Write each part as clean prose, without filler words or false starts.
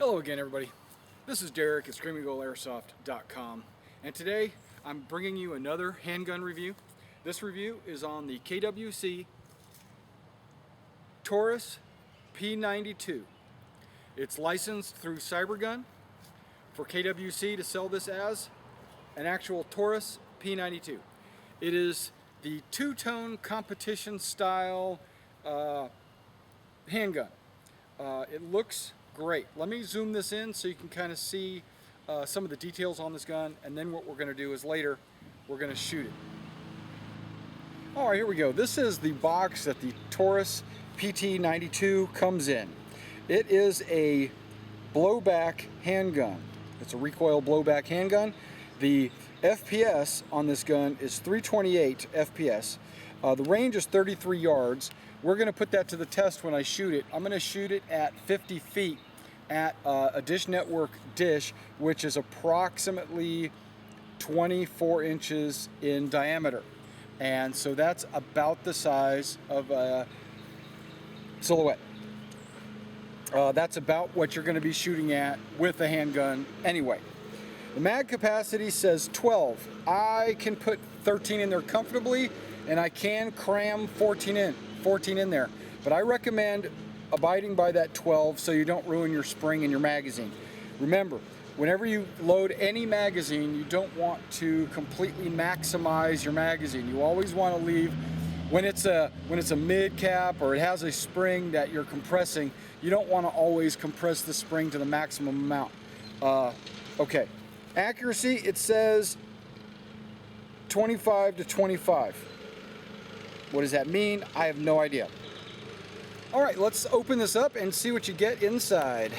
Hello again, everybody. This is Derek at ScreamingGoldAirsoft.com, and today I'm bringing you another handgun review. This review is on the KWC Taurus P92. It's licensed through Cybergun for KWC to sell this as an actual Taurus P92. It is the two-tone competition style handgun. It looks great. Let me zoom this in so you can kind of see some of the details on this gun, and then what we're going to do is later we're going to shoot it. Alright, here we go. This is the box that the Taurus PT92 comes in. It is a blowback handgun. It's a recoil blowback handgun. The FPS on this gun is 328 FPS. The range is 33 yards. We're going to put that to the test when I shoot it. I'm going to shoot it at 50 feet at a Dish Network dish, which is approximately 24 inches in diameter. And so that's about the size of a silhouette. That's about what you're going to be shooting at with a handgun anyway. The mag capacity says 12. I can put 13 in there comfortably, and I can cram 14 in there. But I recommend abiding by that 12 so you don't ruin your spring in your magazine. Remember, whenever you load any magazine, you don't want to completely maximize your magazine. You always want to leave, when it's a mid cap or it has a spring that you're compressing, you don't want to always compress the spring to the maximum amount. Okay. Accuracy, it says 25 to 25. What does that mean? I have no idea. Alright, let's open this up and see what you get inside.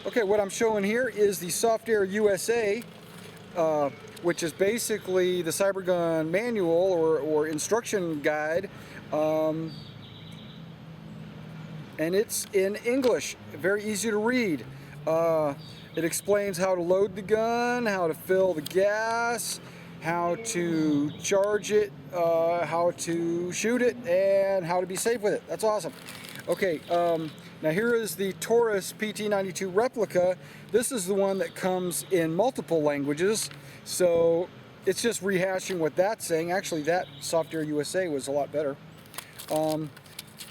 Okay, what I'm showing here is the Soft Air USA, which is basically the Cybergun manual or instruction guide. And it's in English, very easy to read. It explains how to load the gun, how to fill the gas, how to charge it, how to shoot it, and how to be safe with it. That's awesome. Okay, now here is the Taurus PT92 Replica. This is the one that comes in multiple languages, so it's just rehashing what that's saying. Actually, that Soft Air USA was a lot better. It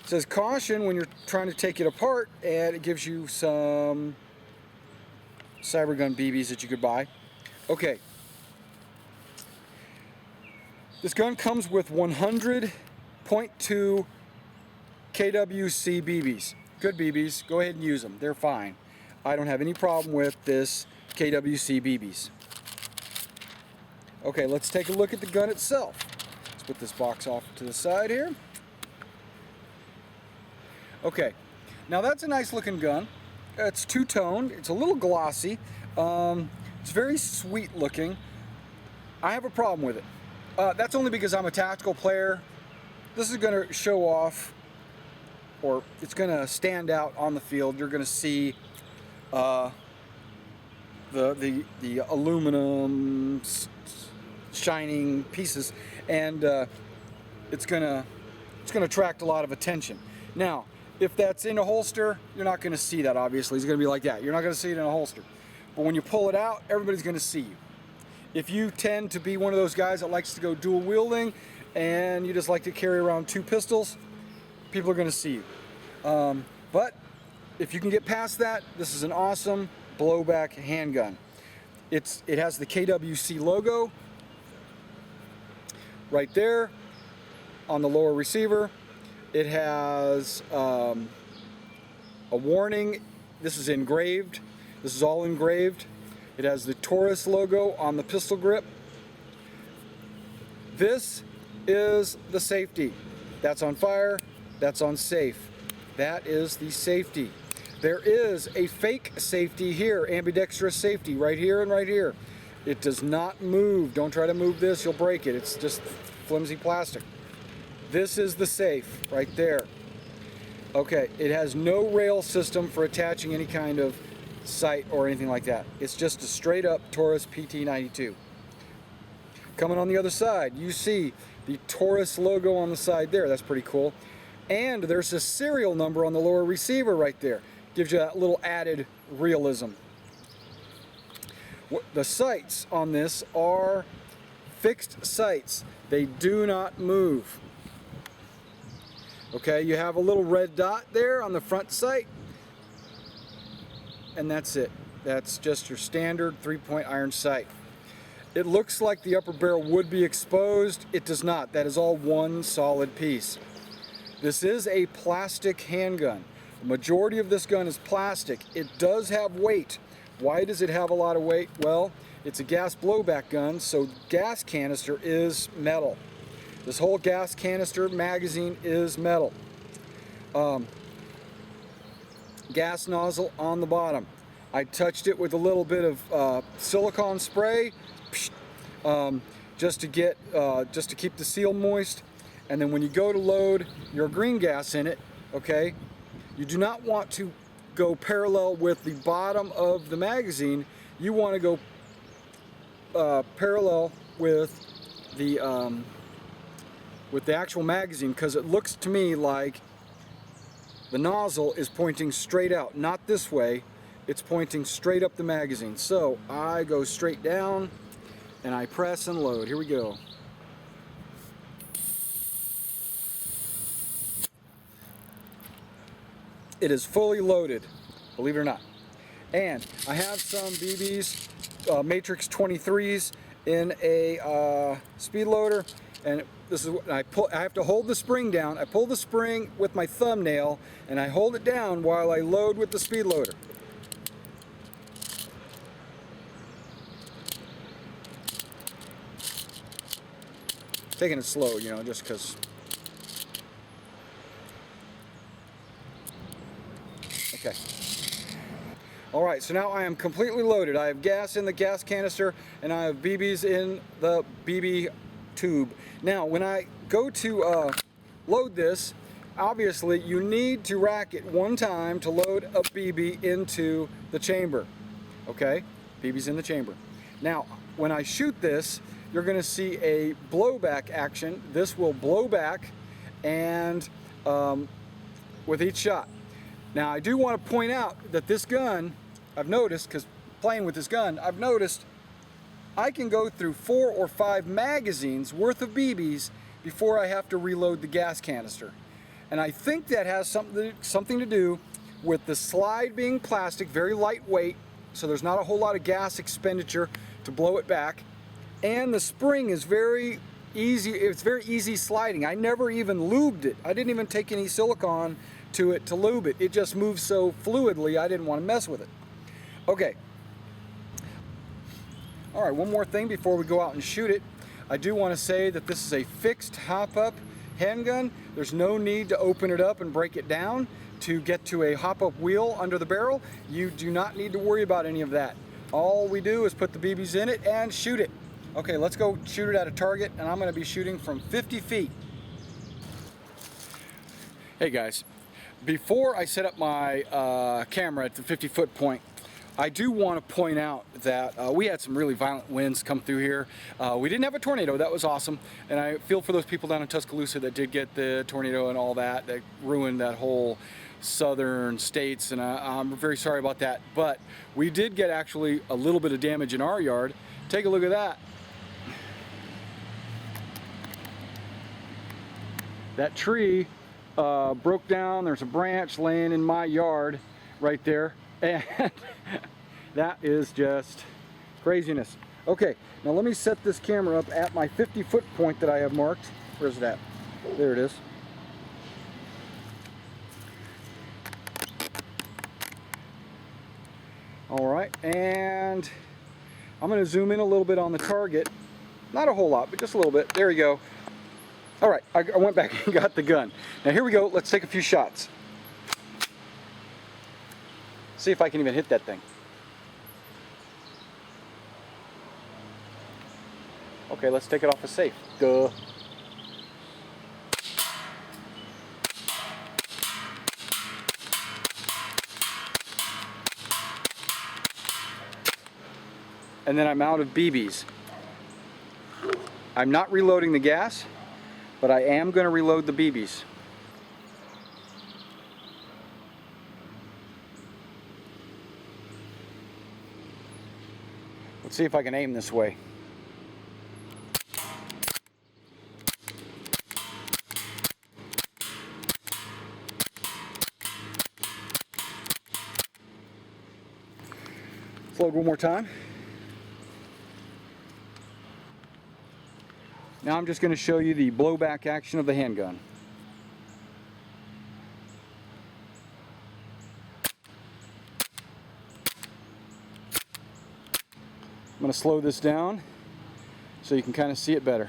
says caution when you're trying to take it apart, and it gives you some Cybergun BBs that you could buy. Okay. This gun comes with 100.2 KWC BBs. Good BBs. Go ahead and use them. They're fine. I don't have any problem with this KWC BBs. Okay, let's take a look at the gun itself. Let's put this box off to the side here. Okay, now that's a nice looking gun. It's two-toned. It's a little glossy. It's very sweet looking. I have a problem with it. That's only because I'm a tactical player. This is going to show off, or it's going to stand out on the field. You're going to see the aluminum shining pieces, and it's going to attract a lot of attention. Now, if that's in a holster, you're not going to see that, obviously. It's going to be like that. You're not going to see it in a holster. But when you pull it out, everybody's going to see you. If you tend to be one of those guys that likes to go dual wielding and you just like to carry around two pistols, people are going to see you. But if you can get past that, this is an awesome blowback handgun. It has the KWC logo right there on the lower receiver. It has a warning. This is engraved. This is all engraved. It has the Taurus logo on the pistol grip. This is the safety. That's on fire. That's on safe. That is the safety. There is a fake safety here, ambidextrous safety, right here and right here. It does not move. Don't try to move this, you'll break it. It's just flimsy plastic. This is the safe right there. Okay, it has no rail system for attaching any kind of sight or anything like that. It's just a straight up Taurus PT92. Coming on the other side, you see the Taurus logo on the side there. That's pretty cool. And there's a serial number on the lower receiver right there. Gives you that little added realism. The sights on this are fixed sights. They do not move. Okay, you have a little red dot there on the front sight, and that's it. That's just your standard 3-point iron sight. It looks like the upper barrel would be exposed. It does not. That is all one solid piece. This is a plastic handgun. The majority of this gun is plastic. It does have weight. Why does it have a lot of weight? Well, it's a gas blowback gun, so gas canister is metal. This whole gas canister magazine is metal. Gas nozzle on the bottom. I touched it with a little bit of silicone spray, just to keep the seal moist. And then when you go to load your green gas in it, okay, you do not want to go parallel with the bottom of the magazine. You want to go parallel with the actual magazine, because it looks to me like the nozzle is pointing straight out, not this way. It's pointing straight up the magazine. So I go straight down and I press and load. Here we go. It is fully loaded, believe it or not. And I have some BBs, Matrix 23s in a speed loader, and this is what I have to hold the spring down. I pull the spring with my thumbnail and I hold it down while I load with the speed loader. Taking it slow, you know, just because. Okay. Alright, so now I am completely loaded. I have gas in the gas canister and I have BBs in the BB tube. Now, when I go to load this, obviously you need to rack it one time to load a BB into the chamber. Okay? BB's in the chamber. Now, when I shoot this, you're going to see a blowback action. This will blow back and with each shot. Now, I do want to point out that this gun, I've noticed, because playing with this gun, I've noticed I can go through 4 or 5 magazines worth of BBs before I have to reload the gas canister. And I think that has something to do with the slide being plastic, very lightweight, so there's not a whole lot of gas expenditure to blow it back. And the spring is very easy, it's very easy sliding. I never even lubed it. I didn't even take any silicone to it to lube it. It just moves so fluidly, I didn't want to mess with it. Okay. Alright, one more thing before we go out and shoot it. I do want to say that this is a fixed hop-up handgun. There's no need to open it up and break it down to get to a hop-up wheel under the barrel. You do not need to worry about any of that. All we do is put the BBs in it and shoot it. Okay, let's go shoot it at a target, and I'm going to be shooting from 50 feet. Hey guys, before I set up my camera at the 50-foot point, I do want to point out that we had some really violent winds come through here. We didn't have a tornado, that was awesome, and I feel for those people down in Tuscaloosa that did get the tornado and all that ruined that whole southern states, and I'm very sorry about that. But we did get actually a little bit of damage in our yard. Take a look at that. That tree broke down. There's a branch laying in my yard right there, and that is just craziness. Okay, now let me set this camera up at my 50-foot point that I have marked. Where's that? There it is. All right, and I'm going to zoom in a little bit on the target. Not a whole lot, but just a little bit. There we go. All right, I went back and got the gun. Now here we go. Let's take a few shots. See if I can even hit that thing. Okay, let's take it off a safe. Duh. And then I'm out of BBs. I'm not reloading the gas, but I am going to reload the BBs. Let's see if I can aim this way. Let's load one more time. Now I'm just going to show you the blowback action of the handgun. I'm going to slow this down so you can kind of see it better.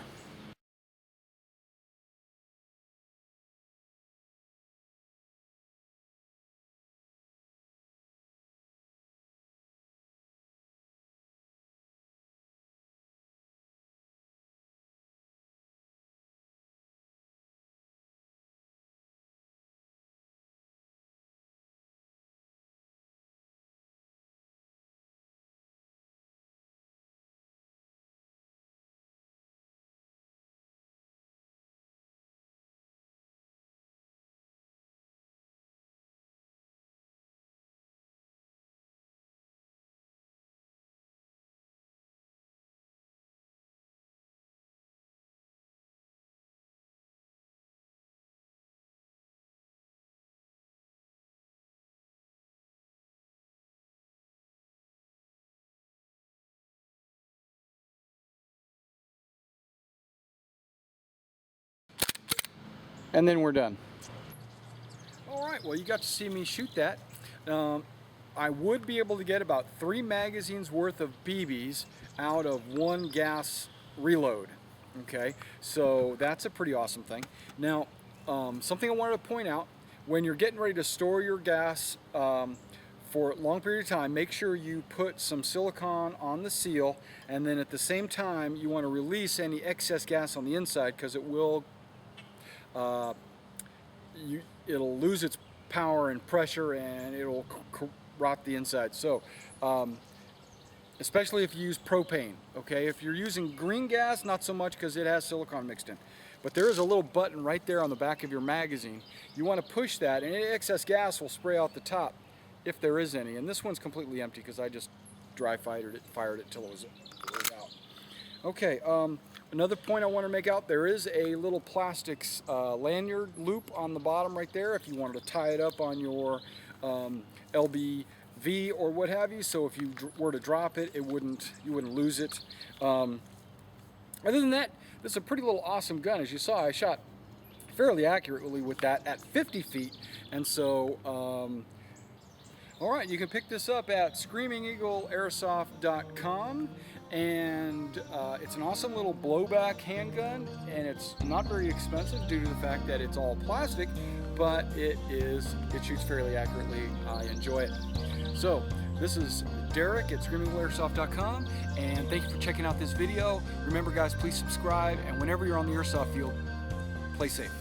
And then we're done. All right, well, you got to see me shoot that. I would be able to get about 3 magazines worth of BBs out of 1 gas reload. Okay, so that's a pretty awesome thing. Now, something I wanted to point out, when you're getting ready to store your gas for a long period of time, make sure you put some silicone on the seal, and then at the same time you want to release any excess gas on the inside, because it will it'll lose its power and pressure, and it'll rot the inside. So especially if you use propane. Okay, if you're using green gas, not so much, because it has silicone mixed in. But there is a little button right there on the back of your magazine. You want to push that, and excess gas will spray out the top, if there is any. And this one's completely empty because I just dry fired it till it was out. Okay, another point I want to make out, there is a little plastic lanyard loop on the bottom right there if you wanted to tie it up on your LBV or what have you, so if you were to drop it, you wouldn't lose it. Other than that, this is a pretty little awesome gun. As you saw, I shot fairly accurately with that at 50 feet, and so all right, you can pick this up at screamingeagleairsoft.com, and it's an awesome little blowback handgun, and it's not very expensive due to the fact that it's all plastic, but it shoots fairly accurately. I enjoy it. So this is Derek at screamingeagleairsoft.com, and thank you for checking out this video. Remember, guys, please subscribe, and whenever you're on the airsoft field, play safe.